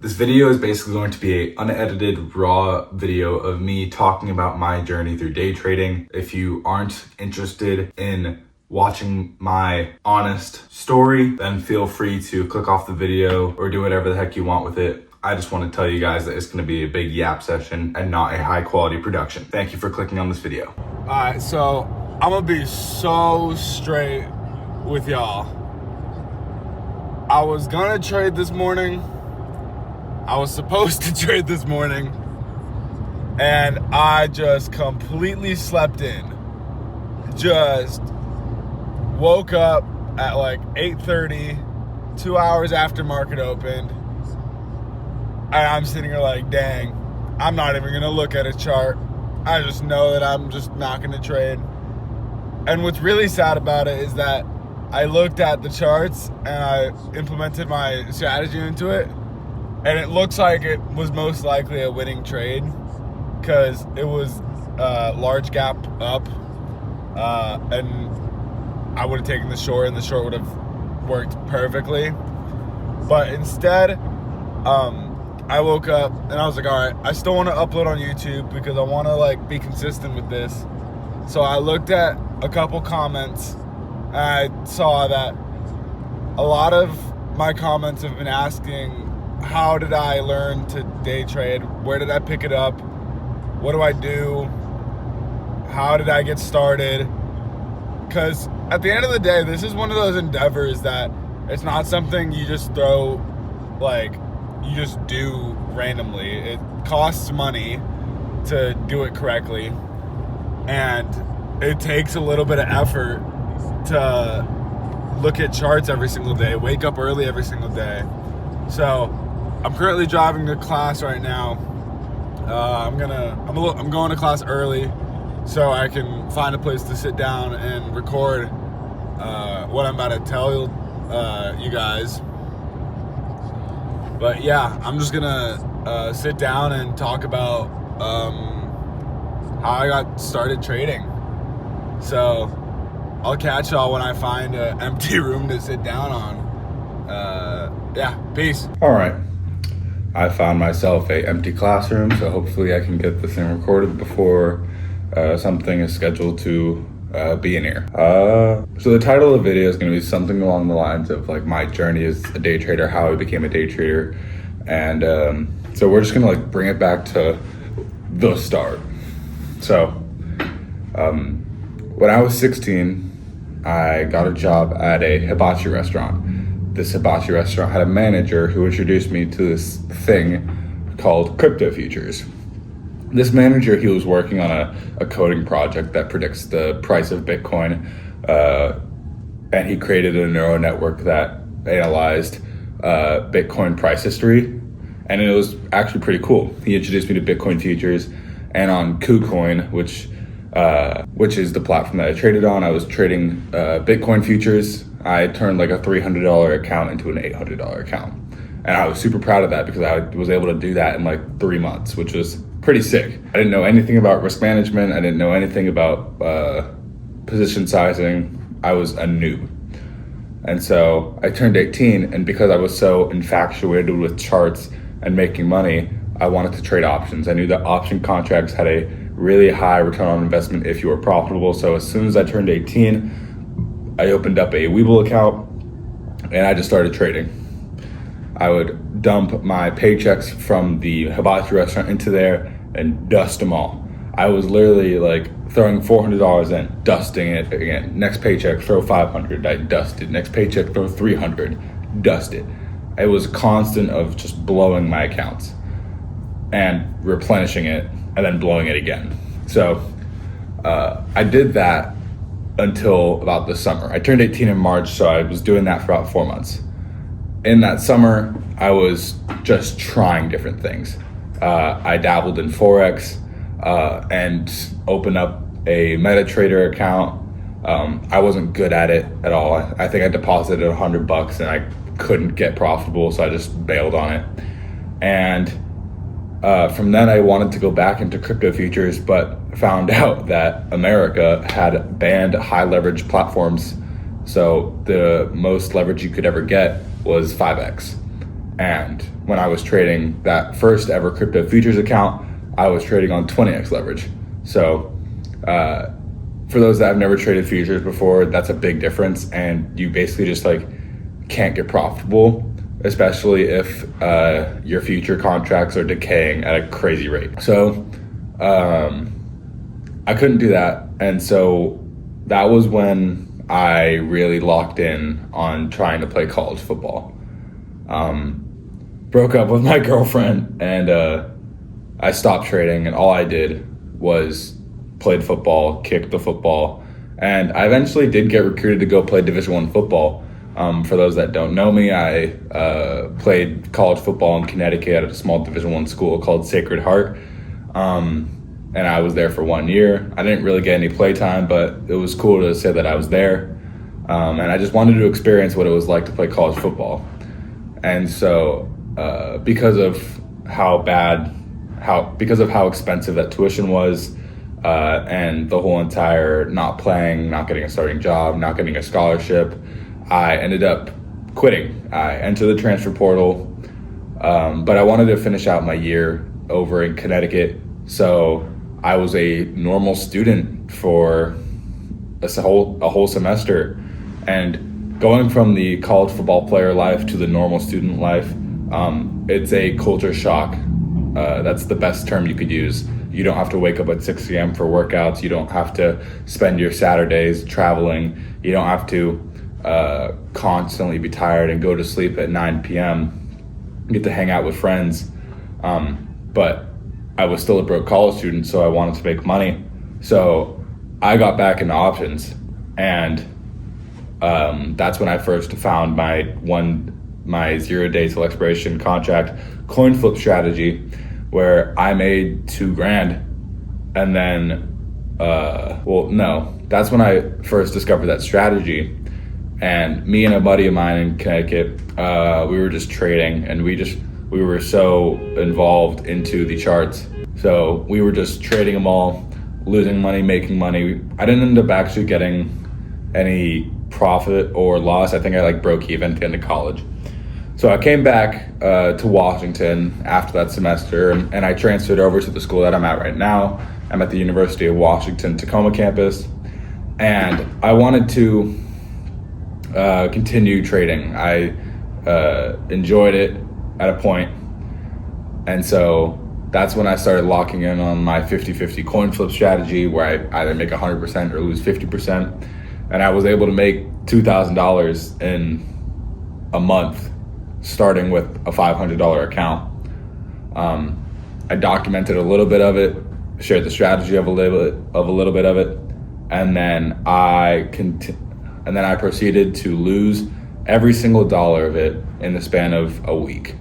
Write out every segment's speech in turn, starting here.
This video is basically going to be an unedited, raw video of me talking about my journey through day trading. If you aren't interested in watching my honest story, then feel free to click off the video or do whatever the heck you want with it. I just want to tell you guys that it's going to be a big yap session and not a high quality production. Thank you for clicking on this video. All right, so I'm gonna be so straight with y'all. I was gonna trade this morning. I was supposed to trade this morning, and I just completely slept in. Just woke up at like 8:30, 2 hours after market opened, and I'm sitting here like, dang, I'm not even gonna look at a chart. I just know that I'm just not gonna trade. And what's really sad about it is that I looked at the charts and I implemented my strategy into it, and it looks like it was most likely a winning trade because it was large gap up, and I would have taken the short and the short would have worked perfectly. But instead, I woke up and I was like, all right, I still want to upload on YouTube because I want to like be consistent with this. So I looked at a couple comments and I saw that a lot of my comments have been asking, how did I learn to day trade? Where did I pick it up? What do I do? How did I get started? Because at the end of the day, this is one of those endeavors that it's not something you just throw, like, you just do randomly. It costs money to do it correctly, and it takes a little bit of effort to look at charts every single day, wake up early every single day. So I'm currently driving to class right now. I'm going to class early so I can find a place to sit down and record what I'm about to tell you guys. But yeah, I'm just gonna sit down and talk about how I got started trading. So I'll catch y'all when I find an empty room to sit down on. Yeah, peace. All right. I found myself a empty classroom, so hopefully I can get this thing recorded before something is scheduled to be in here. So the title of the video is going to be something along the lines of like my journey as a day trader, how I became a day trader, and so we're just going to like bring it back to the start. So when I was 16, I got a job at a hibachi restaurant. This hibachi restaurant had a manager who introduced me to this thing called crypto futures. This manager, he was working on a coding project that predicts the price of Bitcoin, and he created a neural network that analyzed Bitcoin price history, and it was actually pretty cool. He introduced me to Bitcoin futures, and on KuCoin, which is the platform that I traded on, I was trading Bitcoin futures. I turned like a $300 account into an $800 account, and I was super proud of that because I was able to do that in like 3 months, which was pretty sick. I didn't know anything about risk management. I didn't know anything about position sizing. I was a noob. And so I turned 18, and because I was so infatuated with charts and making money, I wanted to trade options. I knew that option contracts had a really high return on investment if you were profitable. So as soon as I turned 18, I opened up a Webull account and I just started trading. I would dump my paychecks from the hibachi restaurant into there and dust them all. I was literally like throwing $400 in, dusting it again. Next paycheck, throw $500, I dusted. Next paycheck, throw $300, dust it. It was constant of just blowing my accounts and replenishing it and then blowing it again. So I did that until about the summer. I turned 18 in March, so I was doing that for about 4 months. In that summer, I was just trying different things. I dabbled in Forex and opened up a MetaTrader account. I wasn't good at it at all. I think I deposited $100 and I couldn't get profitable, so I just bailed on it. And from then I wanted to go back into crypto futures, but found out that America had banned high leverage platforms. So the most leverage you could ever get was 5x. And when I was trading that first ever crypto futures account, I was trading on 20x leverage. So for those that have never traded futures before, that's a big difference. And you basically just like can't get profitable, especially if your future contracts are decaying at a crazy rate. So I couldn't do that. And so that was when I really locked in on trying to play college football. Broke up with my girlfriend, and I stopped trading, and all I did was played football, kicked the football, and I eventually did get recruited to go play Division I football. For those that don't know me, I played college football in Connecticut at a small Division I school called Sacred Heart, and I was there for 1 year. I didn't really get any play time, but it was cool to say that I was there, and I just wanted to experience what it was like to play college football. And so because of how expensive that tuition was, and the whole entire not playing, not getting a starting job, not getting a scholarship, I ended up quitting. I entered the transfer portal, but I wanted to finish out my year over in Connecticut. So I was a normal student for a whole semester. And going from the college football player life to the normal student life, it's a culture shock. That's the best term you could use. You don't have to wake up at 6 a.m. for workouts. You don't have to spend your Saturdays traveling. You don't have to constantly be tired and go to sleep at 9 p.m. You get to hang out with friends. But I was still a broke college student, so I wanted to make money. So I got back into options, and that's when I first found my 0 day till expiration contract coin flip strategy, where I made $2,000. And then, that's when I first discovered that strategy. And me and a buddy of mine in Connecticut, we were just trading, and we were so involved into the charts. So we were just trading them all, losing money, making money. I didn't end up actually getting any profit or loss. I think I broke even at the end of college. So I came back to Washington after that semester, and I transferred over to the school that I'm at right now. I'm at the University of Washington Tacoma campus, and I wanted to continue trading. I enjoyed it at a point, and so that's when I started locking in on my 50-50 coin flip strategy, where I either make 100% or lose 50%, and I was able to make $2,000 in a month, starting with a $500 account. I documented a little bit of it, shared the strategy of a little bit of it, and then I proceeded to lose every single dollar of it in the span of a week.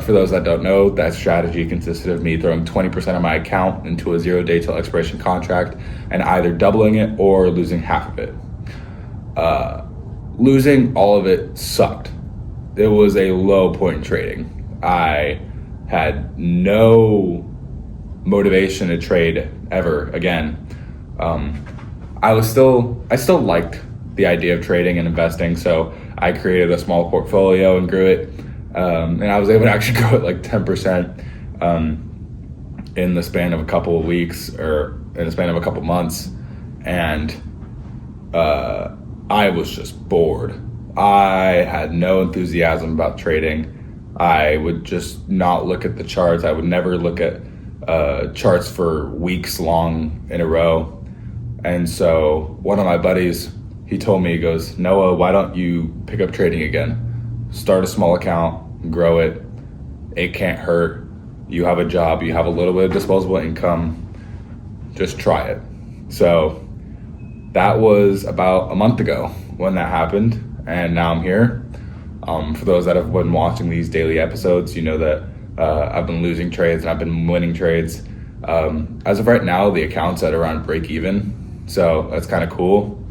For those that don't know, that strategy consisted of me throwing 20% of my account into a 0 day till expiration contract and either doubling it or losing half of it. Losing all of it sucked. It was a low point in trading. I had no motivation to trade ever again. I still liked the idea of trading and investing, so I created a small portfolio and grew it. And I was able to actually grow it 10% in the span of a couple of weeks, or in the span of a couple months. And I was just bored. I had no enthusiasm about trading. I would just not look at the charts. I would never look at charts for weeks long in a row. And so one of my buddies, he told me, he goes, "Noah, why don't you pick up trading again? Start a small account, grow it. It can't hurt. You have a job, you have a little bit of disposable income. Just try it." So that was about a month ago when that happened. And now I'm here. For those that have been watching these daily episodes, you know that I've been losing trades and I've been winning trades. As of right now, the account's at around break even. So that's kind of cool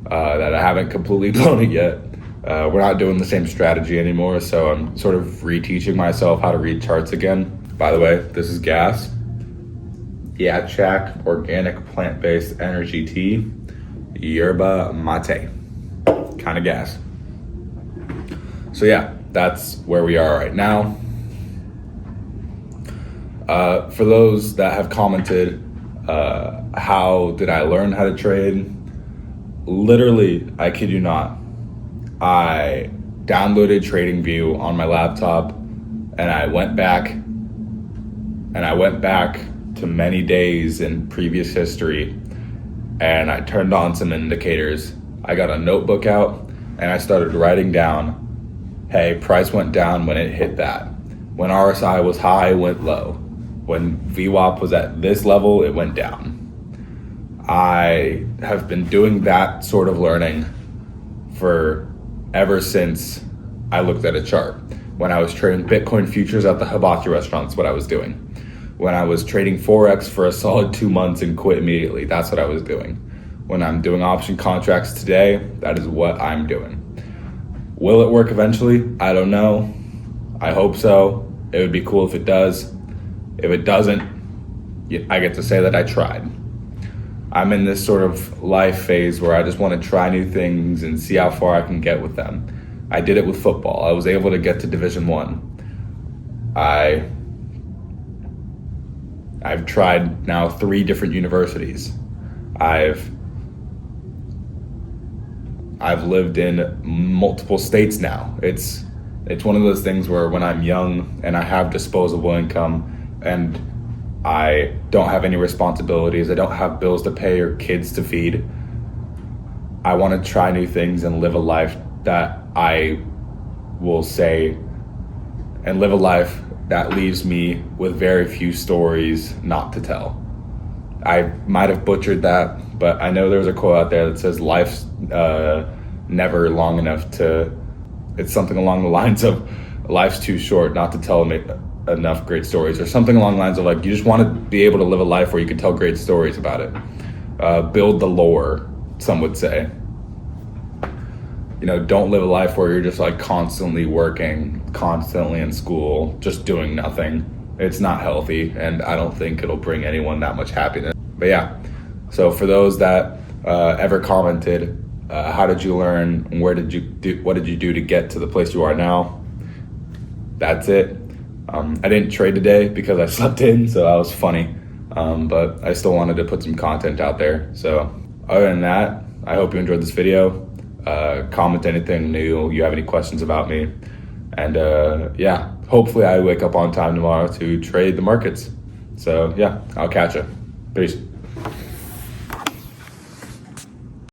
that I haven't completely blown it yet. We're not doing the same strategy anymore, so I'm sort of reteaching myself how to read charts again. By the way, this is gas. Yak Shack organic plant-based energy tea, yerba mate, kind of gas. So yeah, that's where we are right now. For those that have commented, how did I learn how to trade? Literally, I kid you not, I downloaded TradingView on my laptop, and I went back to many days in previous history, and I turned on some indicators. I got a notebook out and I started writing down, hey, price went down when it hit that. When RSI was high, it went low. When VWAP was at this level, it went down. I have been doing that sort of learning for ever since I looked at a chart. When I was trading Bitcoin futures at the hibachi restaurant, that's what I was doing. When I was trading Forex for a solid 2 months and quit immediately, that's what I was doing. When I'm doing option contracts today, that is what I'm doing. Will it work eventually? I don't know. I hope so. It would be cool if it does. If it doesn't, I get to say that I tried. I'm in this sort of life phase where I just want to try new things and see how far I can get with them. I did it with football. I was able to get to Division I. I've tried now 3 different universities. I've lived in multiple states now. It's one of those things where when I'm young and I have disposable income and I don't have any responsibilities, I don't have bills to pay or kids to feed, I want to try new things and live a life that I will say, and live a life that leaves me with very few stories not to tell. I might have butchered that, but I know there's a quote out there that says life's never long enough to, it's something along the lines of life's too short not to tell enough great stories, or something along the lines of like, you just want to be able to live a life where you can tell great stories about it. Build the lore, some would say. You know, don't live a life where you're just like constantly working, constantly in school, just doing nothing. It's not healthy, and I don't think it'll bring anyone that much happiness. But yeah, so for those that ever commented, how did you learn? What did you do to get to the place you are now? That's it. I didn't trade today because I slept in, so that was funny. But I still wanted to put some content out there. So other than that, I hope you enjoyed this video. Comment anything new, you have any questions about me. And yeah, hopefully I wake up on time tomorrow to trade the markets. So yeah, I'll catch you. Peace.